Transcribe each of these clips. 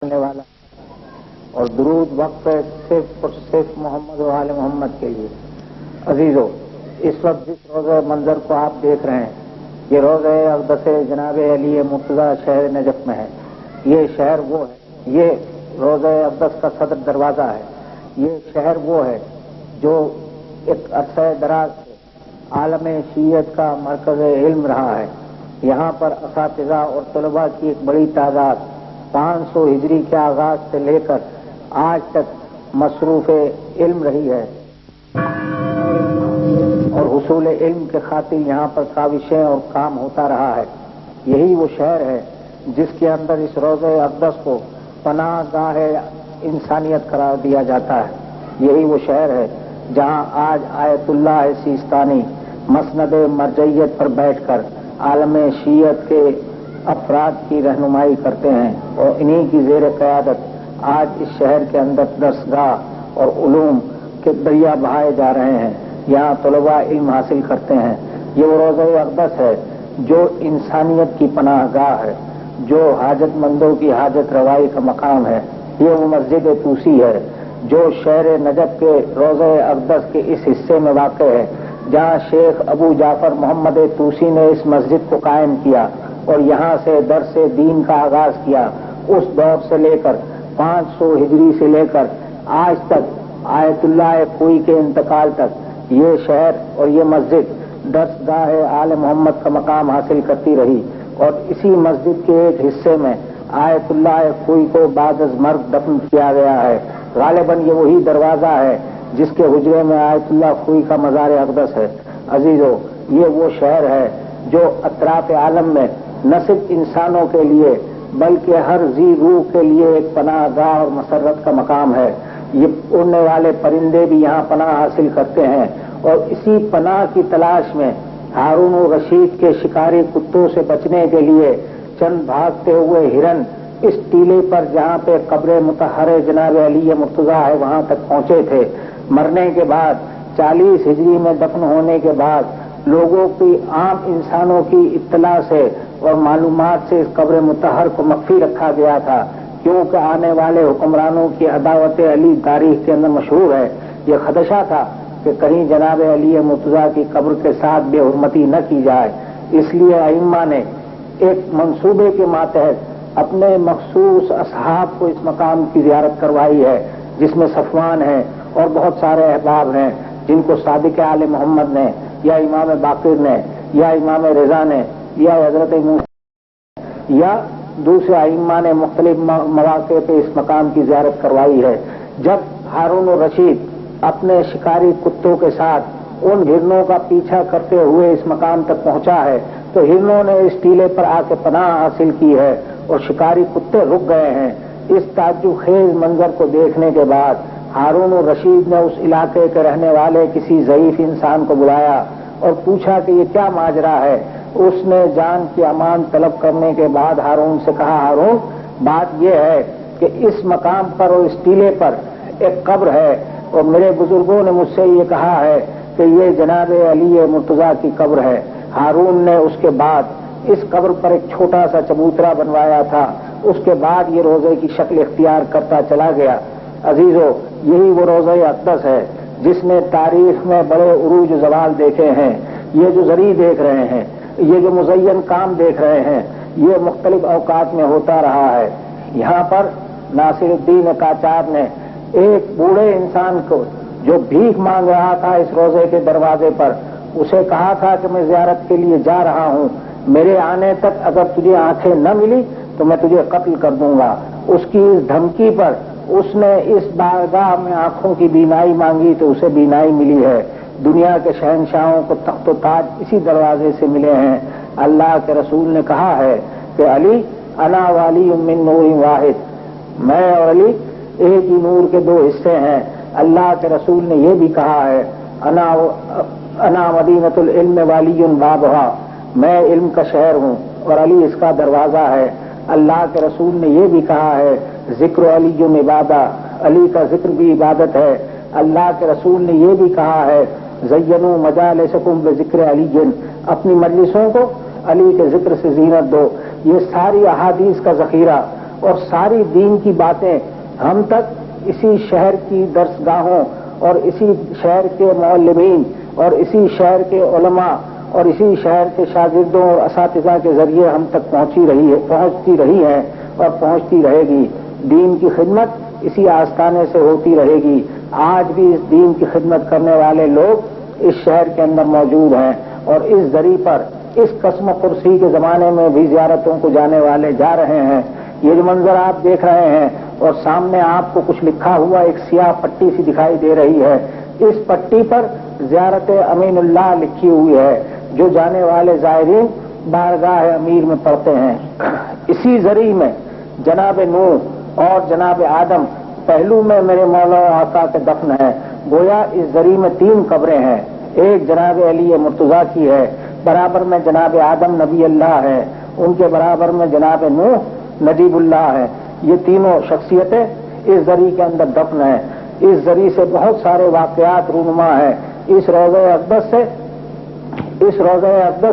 کرنے والا اور درود وقف ہے صرف اور صرف محمد و آل محمد کے لیے۔ عزیزو، اس وقت جس روضہ منظر کو آپ دیکھ رہے ہیں یہ روضہ اقدس جناب علی مرتضی شہر نجف میں ہے۔ یہ شہر وہ ہے، یہ روضہ اقدس کا صدر دروازہ ہے۔ یہ شہر وہ ہے جو ایک عرصہ دراز سے عالم شیعت کا مرکز علم رہا ہے۔ یہاں پر اساتذہ اور طلباء کی ایک بڑی تعداد 500 ہجری کے آغاز سے لے کر آج تک مصروف علم رہی ہے اور حصول علم کے خاطر یہاں پر کاوشیں اور کام ہوتا رہا ہے۔ یہی وہ شہر ہے جس کے اندر اس روضہ اقدس کو پناہ گاہ انسانیت قرار دیا جاتا ہے۔ یہی وہ شہر ہے جہاں آج آیت اللہ سیستانی مسند مرجعیت پر بیٹھ کر عالم شیعت کے افراد کی رہنمائی کرتے ہیں اور انہی کی زیر قیادت آج اس شہر کے اندر درسگاہ اور علوم کے دریا بہائے جا رہے ہیں۔ یہاں طلباء علم حاصل کرتے ہیں۔ یہ وہ روضہ اقدس ہے جو انسانیت کی پناہ گاہ ہے، جو حاجت مندوں کی حاجت روائی کا مقام ہے۔ یہ وہ مسجد توسی ہے جو شہر نجف کے روضہ اقدس کے اس حصے میں واقع ہے جہاں شیخ ابو جعفر محمد توسی نے اس مسجد کو قائم کیا اور یہاں سے درس دین کا آغاز کیا۔ اس دور سے لے کر 500 ہجری سے لے کر آج تک آیت اللہ خوئی کے انتقال تک یہ شہر اور یہ مسجد درسگاہ آل محمد کا مقام حاصل کرتی رہی اور اسی مسجد کے ایک حصے میں آیت اللہ خوئی کو بعد از مرگ دفن کیا گیا ہے۔ غالباً یہ وہی دروازہ ہے جس کے حجرے میں آیت اللہ خوئی کا مزار اقدس ہے۔ عزیزو، یہ وہ شہر ہے جو اطراف عالم میں نہ صرف انسانوں کے لیے بلکہ ہر ذی روح کے لیے ایک پناہ گاہ اور مسرت کا مقام ہے۔ یہ اڑنے والے پرندے بھی یہاں پناہ حاصل کرتے ہیں اور اسی پناہ کی تلاش میں ہارون الرشید کے شکاری کتوں سے بچنے کے لیے چند بھاگتے ہوئے ہرن اس ٹیلے پر جہاں پہ قبر مطہر جناب علی مرتضی ہے وہاں تک پہنچے تھے۔ مرنے کے بعد 40 ہجری میں دفن ہونے کے بعد لوگوں کی عام انسانوں کی اطلاع سے اور معلومات سے اس قبر مطہر کو مخفی رکھا گیا تھا کیونکہ آنے والے حکمرانوں کی عداوت علی تاریخ کے اندر مشہور ہے۔ یہ خدشہ تھا کہ کہیں جناب علی مرتضی کی قبر کے ساتھ بے حرمتی نہ کی جائے، اس لیے ائمہ نے ایک منصوبے کے ماتحت اپنے مخصوص اصحاب کو اس مقام کی زیارت کروائی ہے جس میں صفوان ہے اور بہت سارے احباب ہیں جن کو صادق آل محمد نے یا امام باقر نے یا امام رضا نے یا حضرت موسیٰ یا دوسرے ائمہ نے مختلف مواقع پہ اس مقام کی زیارت کروائی ہے۔ جب ہارون الرشید اپنے شکاری کتوں کے ساتھ ان ہرنوں کا پیچھا کرتے ہوئے اس مقام تک پہنچا ہے تو ہرنوں نے اس ٹیلے پر آ کے پناہ حاصل کی ہے اور شکاری کتے رک گئے ہیں۔ اس تعجب خیز منظر کو دیکھنے کے بعد ہارون الرشید نے اس علاقے کے رہنے والے کسی ضعیف انسان کو بلایا اور پوچھا کہ یہ کیا ماجرا ہے۔ اس نے جان کی امان طلب کرنے کے بعد ہارون سے کہا، ہارون، بات یہ ہے کہ اس مقام پر اور اس ٹیلے پر ایک قبر ہے اور میرے بزرگوں نے مجھ سے یہ کہا ہے کہ یہ جناب علی مرتضی کی قبر ہے۔ ہارون نے اس کے بعد اس قبر پر ایک چھوٹا سا چبوترا بنوایا تھا، اس کے بعد یہ روضے کی شکل اختیار کرتا چلا گیا۔ عزیزو، یہی وہ روضہ اقدس ہے جس نے تاریخ میں بڑے عروج و زوال دیکھے ہیں۔ یہ جو زری دیکھ رہے ہیں، یہ جو مزین کام دیکھ رہے ہیں، یہ مختلف اوقات میں ہوتا رہا ہے۔ یہاں پر ناصر الدین قاچار نے ایک بوڑھے انسان کو جو بھیک مانگ رہا تھا اس روضے کے دروازے پر، اسے کہا تھا کہ میں زیارت کے لیے جا رہا ہوں، میرے آنے تک اگر تجھے آنکھیں نہ ملی تو میں تجھے قتل کر دوں گا۔ اس کی اس دھمکی پر اس نے اس بارگاہ میں آنکھوں کی بینائی مانگی تو اسے بینائی ملی ہے۔ دنیا کے شہنشاہوں کو تخت و تاج اسی دروازے سے ملے ہیں۔ اللہ کے رسول نے کہا ہے کہ علی انا والی من نور واحد، میں اور علی ایک ہی نور کے دو حصے ہیں۔ اللہ کے رسول نے یہ بھی کہا ہے انا مدینۃ العلم والی بابھا، میں علم کا شہر ہوں اور علی اس کا دروازہ ہے۔ اللہ کے رسول نے یہ بھی کہا ہے ذکر علی عبادہ، علی کا ذکر بھی عبادت ہے۔ اللہ کے رسول نے یہ بھی کہا ہے زینوا مجالسکم بذکر علی، اپنی مجلسوں کو علی کے ذکر سے زینت دو۔ یہ ساری احادیث کا ذخیرہ اور ساری دین کی باتیں ہم تک اسی شہر کی درسگاہوں اور اسی شہر کے معلمین اور اسی شہر کے علماء اور اسی شہر کے شاگردوں اور اساتذہ کے ذریعے ہم تک پہنچتی رہی ہے اور پہنچتی رہے گی۔ دین کی خدمت اسی آستانے سے ہوتی رہے گی۔ آج بھی اس دین کی خدمت کرنے والے لوگ اس شہر کے اندر موجود ہیں اور اس ذریعے پر اس قسم و کرسی کے زمانے میں بھی زیارتوں کو جانے والے جا رہے ہیں۔ یہ جو منظر آپ دیکھ رہے ہیں اور سامنے آپ کو کچھ لکھا ہوا ایک سیاہ پٹی سی دکھائی دے رہی ہے، اس پٹی پر زیارت امین اللہ لکھی ہوئی ہے، جو جانے والے زائرین بارگاہ امیر میں پڑھتے ہیں۔ اسی ذریعے میں جناب نوح اور جناب آدم پہلو میں میرے مولا و آقا کے دفن ہے۔ گویا اس ذریعے میں 3 قبریں ہیں، ایک جناب علی مرتضیٰ کی ہے، برابر میں جناب آدم نبی اللہ ہے، ان کے برابر میں جناب نوح نجیب اللہ ہے۔ یہ تینوں شخصیتیں اس ذریعے کے اندر دفن ہیں۔ اس ذریعے سے بہت سارے واقعات رونما ہیں۔ اس روضہ اقدس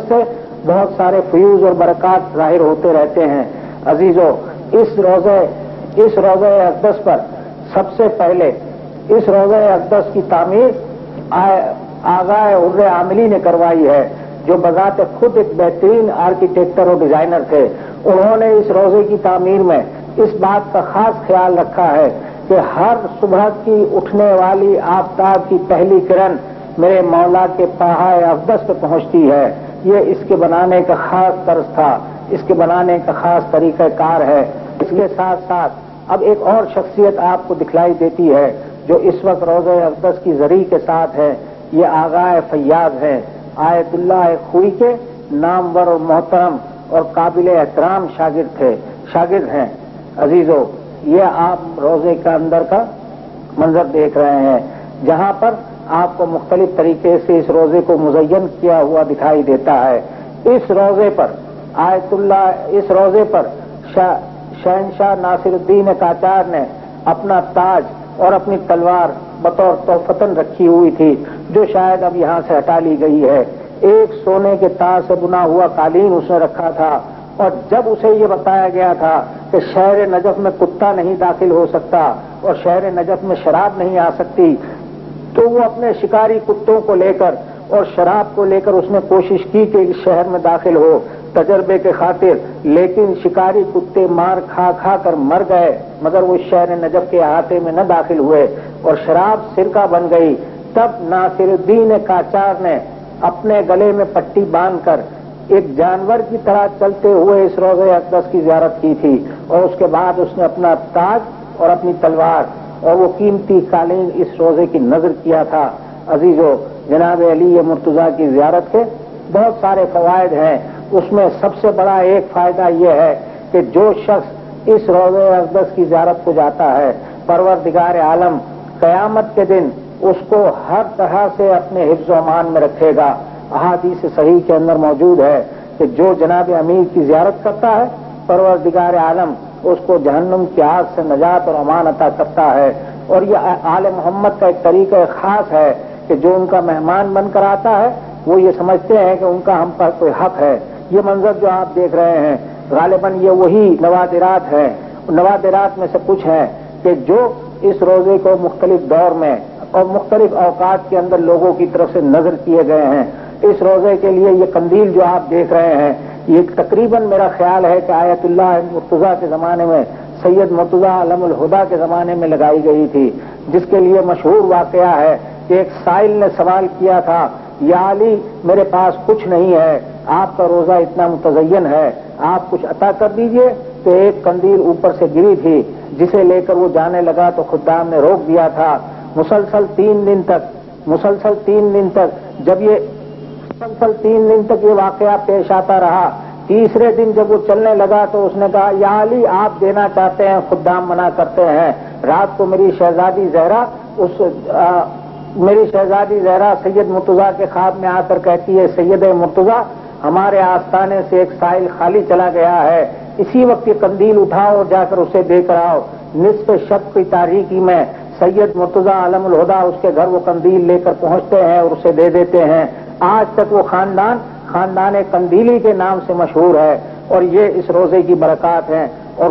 سے بہت سارے فیوز اور برکات ظاہر ہوتے رہتے ہیں۔ عزیزو، اس روضہ اقدس پر سب سے پہلے اس روضہ اقدس کی تعمیر آغا عر عاملی نے کروائی ہے، جو بذات خود ایک بہترین آرکیٹیکٹر اور ڈیزائنر تھے۔ انہوں نے اس روضے کی تعمیر میں اس بات کا خاص خیال رکھا ہے کہ ہر صبح کی اٹھنے والی آفتاب کی پہلی کرن میرے مولا کے پہاڑ اقدس پہ پہنچتی ہے۔ یہ اس کے بنانے کا خاص طرز تھا، اس کے بنانے کا خاص طریقہ کار ہے۔ اس کے ساتھ ساتھ اب ایک اور شخصیت آپ کو دکھلائی دیتی ہے جو اس وقت روضہ اقدس کی ذریعے کے ساتھ ہے۔ یہ آغا فیاض ہے، آیت اللہ خوئی کے نامور اور محترم اور قابل احترام شاگرد ہیں۔ عزیزو، یہ آپ روضے کا اندر کا منظر دیکھ رہے ہیں، جہاں پر آپ کو مختلف طریقے سے اس روضے کو مزین کیا ہوا دکھائی دیتا ہے۔ اس روضے پر شہنشاہ ناصر الدین قاجار نے اپنا تاج اور اپنی تلوار بطور تحفتن رکھی ہوئی تھی، جو شاید اب یہاں سے ہٹا لی گئی ہے۔ ایک سونے کے تاج سے بنا ہوا قالین اس نے رکھا تھا، اور جب اسے یہ بتایا گیا تھا کہ شہر نجف میں کتا نہیں داخل ہو سکتا اور شہر نجف میں شراب نہیں آ سکتی، تو وہ اپنے شکاری کتوں کو لے کر اور شراب کو لے کر اس نے کوشش کی کہ اس شہر میں داخل ہو تجربے کے خاطر، لیکن شکاری کتے مار کھا کھا کر مر گئے، مگر وہ شہر نجف کے احاطے میں نہ داخل ہوئے اور شراب سرکہ بن گئی۔ تب ناصر الدین قاجار نے اپنے گلے میں پٹی باندھ کر ایک جانور کی طرح چلتے ہوئے اس روضہ اقدس کی زیارت کی تھی، اور اس کے بعد اس نے اپنا تاج اور اپنی تلوار اور وہ قیمتی قالین اس روضے کی نظر کیا تھا۔ عزیزو، جناب علی مرتضیٰ کی زیارت کے بہت سارے فوائد ہیں، اس میں سب سے بڑا ایک فائدہ یہ ہے کہ جو شخص اس روضہ اقدس کی زیارت کو جاتا ہے، پروردگار عالم قیامت کے دن اس کو ہر طرح سے اپنے حفظ و امان میں رکھے گا۔ احادیث صحیح کے اندر موجود ہے کہ جو جناب امیر کی زیارت کرتا ہے، پروردگار عالم اس کو جہنم کی آگ سے نجات اور امان عطا کرتا ہے۔ اور یہ آل محمد کا ایک طریقہ خاص ہے کہ جو ان کا مہمان بن کر آتا ہے، وہ یہ سمجھتے ہیں کہ ان کا ہم پر کوئی حق ہے۔ یہ منظر جو آپ دیکھ رہے ہیں، غالباً یہ وہی نوادرات ہیں، نوادرات میں سے کچھ ہیں کہ جو اس روزے کو مختلف دور میں اور مختلف اوقات کے اندر لوگوں کی طرف سے نظر کیے گئے ہیں۔ اس روزے کے لیے یہ قندیل جو آپ دیکھ رہے ہیں، یہ تقریباً میرا خیال ہے کہ آیت اللہ مرتضیٰ کے زمانے میں، سید مرتضیٰ علم الہدا کے زمانے میں لگائی گئی تھی، جس کے لیے مشہور واقعہ ہے کہ ایک سائل نے سوال کیا تھا، یا علی میرے پاس کچھ نہیں ہے، آپ کا روزہ اتنا متزین ہے، آپ کچھ عطا کر دیجئے۔ تو ایک قندیل اوپر سے گری تھی، جسے لے کر وہ جانے لگا تو خدام نے روک دیا تھا۔ مسلسل تین دن تک یہ واقعہ پیش آتا رہا۔ تیسرے دن جب وہ چلنے لگا تو اس نے کہا، یا علی آپ دینا چاہتے ہیں، خدام منع کرتے ہیں۔ رات کو میری شہزادی زہرا سید مرتضیٰ کے خواب میں آ کر کہتی ہے، سید مرتضیٰ ہمارے آستانے سے ایک سائل خالی چلا گیا ہے، اسی وقت یہ قندیل اٹھاؤ اور جا کر اسے دے کر آؤ۔ نصف شب کی تاریکی میں سید مرتضیٰ علم الہدا اس کے گھر وہ قندیل لے کر پہنچتے ہیں اور اسے دے دیتے ہیں۔ آج تک وہ خاندان قندیلی کے نام سے مشہور ہے، اور یہ اس روزے کی برکات ہیں۔ اور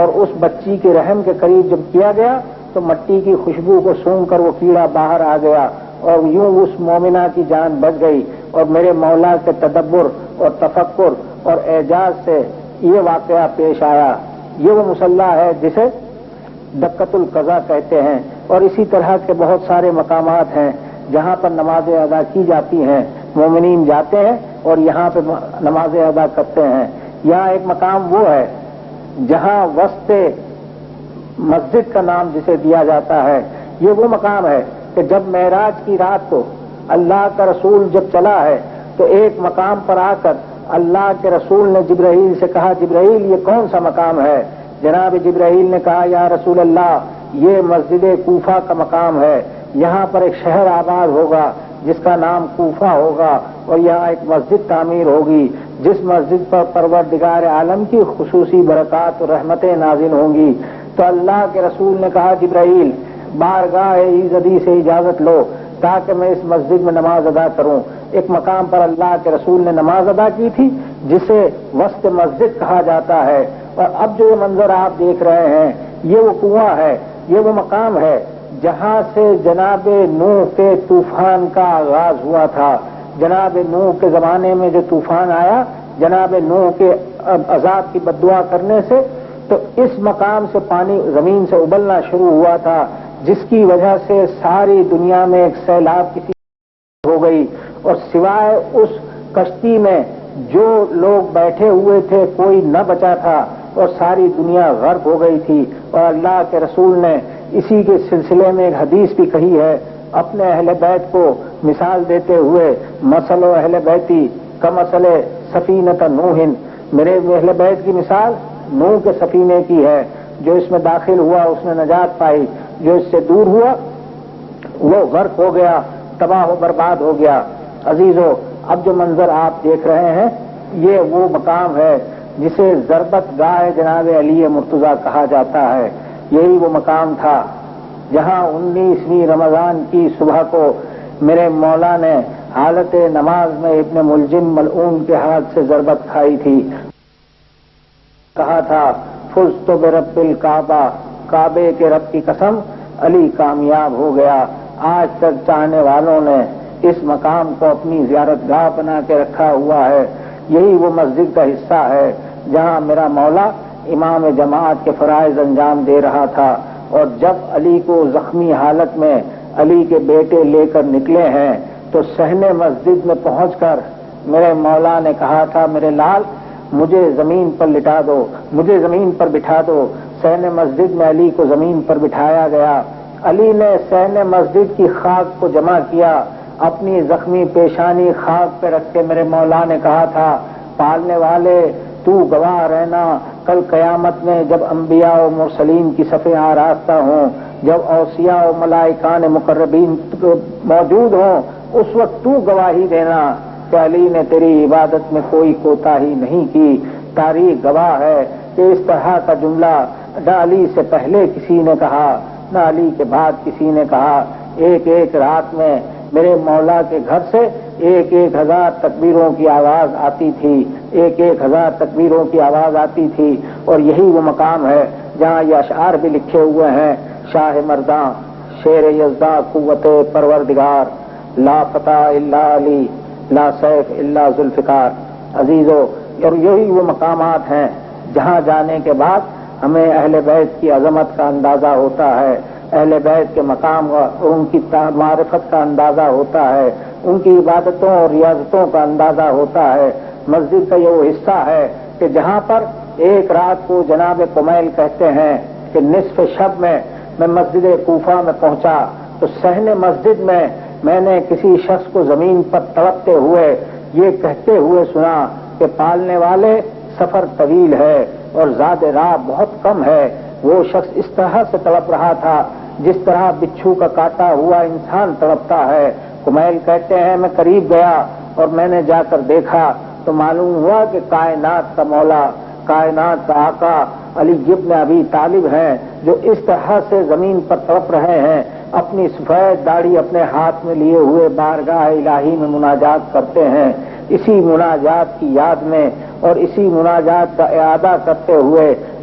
اور اس بچی کے رحم کے قریب جب کیا گیا تو مٹی کی خوشبو کو سونگھ کر وہ کیڑا باہر آ گیا اور یوں اس مومنہ کی جان بچ گئی. اور میرے مولا کے تدبر اور تفکر اور اعجاز سے یہ واقعہ پیش آیا. یہ وہ مصلی ہے جسے دقت القضا کہتے ہیں. اور اسی طرح کے بہت سارے مقامات ہیں جہاں پر نمازیں ادا کی جاتی ہیں. مومنین جاتے ہیں اور یہاں پہ نمازیں ادا کرتے ہیں. یہاں ایک مقام وہ ہے جہاں وسط مسجد کا نام جسے دیا جاتا ہے. یہ وہ مقام ہے کہ جب معراج کی رات کو اللہ کا رسول جب چلا ہے تو ایک مقام پر آ کر اللہ کے رسول نے جبرائیل سے کہا, جبرائیل یہ کون سا مقام ہے؟ جناب جبرائیل نے کہا, یا رسول اللہ یہ مسجد کوفہ کا مقام ہے. یہاں پر ایک شہر آباد ہوگا جس کا نام کوفہ ہوگا اور یہاں ایک مسجد تعمیر ہوگی جس مسجد پر پروردگار عالم کی خصوصی برکات اور رحمتیں نازل ہوں گی. تو اللہ کے رسول نے کہا, جبرائیل بارگاہ ایزدی سے اجازت لو تاکہ میں اس مسجد میں نماز ادا کروں. ایک مقام پر اللہ کے رسول نے نماز ادا کی تھی جسے وسط مسجد کہا جاتا ہے. اور اب جو یہ منظر آپ دیکھ رہے ہیں یہ وہ کنواں ہے, یہ وہ مقام ہے جہاں سے جناب نوح کے طوفان کا آغاز ہوا تھا. جناب نوح کے زمانے میں جو طوفان آیا جناب نوح کے عذاب کی بددعا کرنے سے, تو اس مقام سے پانی زمین سے ابلنا شروع ہوا تھا جس کی وجہ سے ساری دنیا میں ایک سیلاب کی ہو گئی. اور سوائے اس کشتی میں جو لوگ بیٹھے ہوئے تھے کوئی نہ بچا تھا اور ساری دنیا غرق ہو گئی تھی. اور اللہ کے رسول نے اسی کے سلسلے میں ایک حدیث بھی کہی ہے اپنے اہل بیت کو مثال دیتے ہوئے, مثل اہل بیتی کمثل سفینۃ نوح, میرے اہل بیت کی مثال نوح کے سفینے کی ہے. جو اس میں داخل ہوا اس نے نجات پائی, جو اس سے دور ہوا وہ غرق ہو گیا, تباہ و برباد ہو گیا. عزیزو, اب جو منظر آپ دیکھ رہے ہیں یہ وہ مقام ہے جسے ضربت گاہ جناب علی مرتضیٰ کہا جاتا ہے. یہی وہ مقام تھا جہاں 19ویں رمضان کی صبح کو میرے مولا نے حالت نماز میں ابن ملجم ملعون کے ہاتھ سے ضربت کھائی تھی. کہا تھا, فزت برب الکعبہ, کعبے کے رب کی قسم علی کامیاب ہو گیا. آج تک چاہنے والوں نے اس مقام کو اپنی زیارت گاہ بنا کے رکھا ہوا ہے. یہی وہ مسجد کا حصہ ہے جہاں میرا مولا امام جماعت کے فرائض انجام دے رہا تھا. اور جب علی کو زخمی حالت میں علی کے بیٹے لے کر نکلے ہیں تو صحن مسجد میں پہنچ کر میرے مولا نے کہا تھا, میرے لال مجھے زمین پر لٹا دو, مجھے زمین پر بٹھا دو. صحن مسجد میں علی کو زمین پر بٹھایا گیا. علی نے صحن مسجد کی خاک کو جمع کیا, اپنی زخمی پیشانی خاک پہ رکھ کے میرے مولا نے کہا تھا, پالنے والے تو گواہ رہنا کل قیامت میں جب انبیاء و مرسلین کی صفیں آراستہ ہوں, جب اوصیاء و ملائکان مقربین موجود ہوں, اس وقت تو گواہی دینا کہ علی نے تیری عبادت میں کوئی کوتاہی نہیں کی. تاریخ گواہ ہے کہ اس طرح کا جملہ نہ علی سے پہلے کسی نے کہا نہ علی کے بعد کسی نے کہا. ایک ایک رات میں میرے مولا کے گھر سے 1,000 تکبیروں کی آواز آتی تھی, 1,000 تکبیروں کی آواز آتی تھی. اور یہی وہ مقام ہے جہاں یہ اشعار بھی لکھے ہوئے ہیں, شاہ مرداں شیر یزداں قوت پروردگار, لا فتح الا علی لا سیف الا ذوالفقار. عزیزو, اور یہی وہ مقامات ہیں جہاں جانے کے بعد ہمیں اہل بیت کی عظمت کا اندازہ ہوتا ہے, اہل بیت کے مقام اور ان کی معرفت کا اندازہ ہوتا ہے, ان کی عبادتوں اور ریاضتوں کا اندازہ ہوتا ہے. مسجد کا یہ وہ حصہ ہے کہ جہاں پر ایک رات کو جناب کمیل کہتے ہیں کہ نصف شب میں مسجد کوفہ میں پہنچا تو صحن مسجد میں نے کسی شخص کو زمین پر تڑپتے ہوئے یہ کہتے ہوئے سنا کہ پالنے والے سفر طویل ہے اور زاد راہ بہت کم ہے. وہ شخص اس طرح سے تڑپ رہا تھا جس طرح بچھو کا کاٹا ہوا انسان تڑپتا ہے. کمیل کہتے ہیں, میں قریب گیا اور میں نے جا کر دیکھا تو معلوم ہوا کہ کائنات کا مولا, کائنات کا آقا علی ابن ابی طالب ہیں جو اس طرح سے زمین پر تڑپ رہے ہیں, اپنی سفید داڑھی اپنے ہاتھ میں لیے ہوئے بارگاہ الہی میں مناجات کرتے ہیں. اسی مناجات کی یاد میں اور اسی مناجات کا اعادہ کرتے ہوئے